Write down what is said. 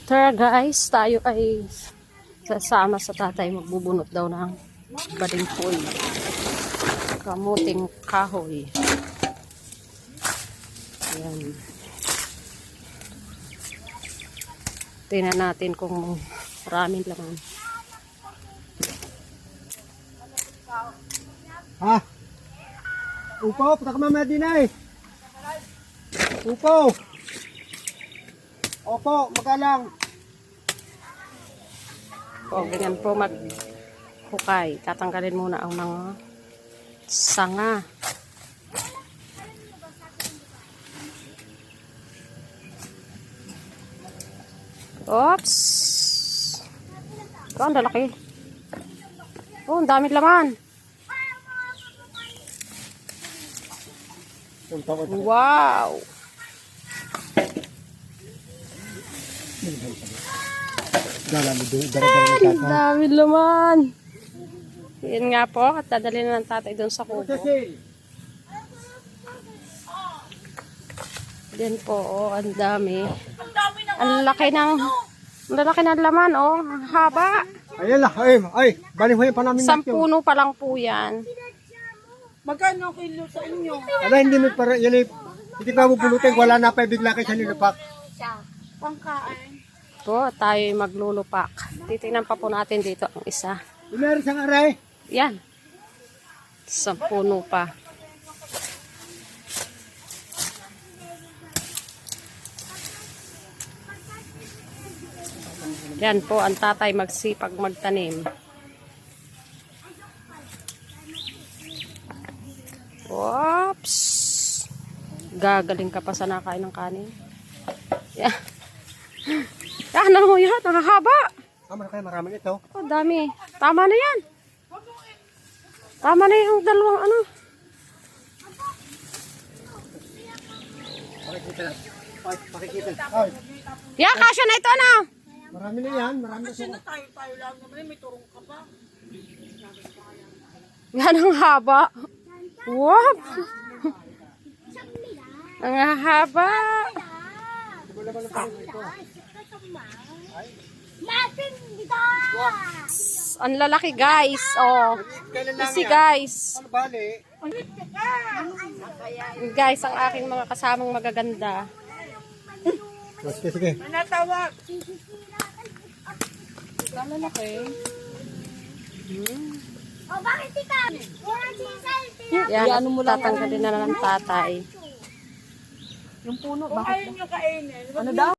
Tara guys, tayo ay sasama sa tatay magbubunot daw ng balinghoy, kamuting kahoy. Ayan. Tingnan natin kung maraming laman. Ha? Upo, punta ka mamaya din ay. Upo. Opo, magalang. O, ganyan po maghukay. Tatanggalin muna ang mga sanga. Oops! Ito, ang lalaki. Oh, ang daming laman. Wow! Ang daming laman. Yan nga po, at dadalhin na ng tatay doon sa kubo. Yan po, oh, ang dami. Ang lalaki ng laman, oh, ang haba. Ayan lang, ay, balinghoy pa namin. 10 puno pa lang po yan. Magkano kilo sa inyo? Ala, hindi mo para, yan ay, hindi pa bubulutin, wala na pa, bigla kayo sa nilupak. Pangkain. Po, tayo maglulupak. Titingnan pa po natin dito ang isa. Meron siyang aray. Yan. 10 puno pa. Yan po, ang tatay magsipag magtanim. Oops! Gagaling ka pa sa nakain ng kanin. Yan. Yan, ano mo yan? Nakahaba. Marami ito. Oh, dami. Tama na yan. Tama na yung dalawang ano. Pakikita. Ay, Yan, kasya na ito na. marami na yan, marami na Kasi siya. na tayo lang naman, may turong ka pa. Yan ang haba. Wow! Ang haba. Ang lalaki guys. Oh. Easy guys. Ano bali? Guys, ang aking mga kasamang magaganda. Sige, sige. Manatawag. Ang lalaki. Oh, bakit ikaw? Yan, tatanggalin na ng tatay. Kung ayaw nyo kainin. Ano daw?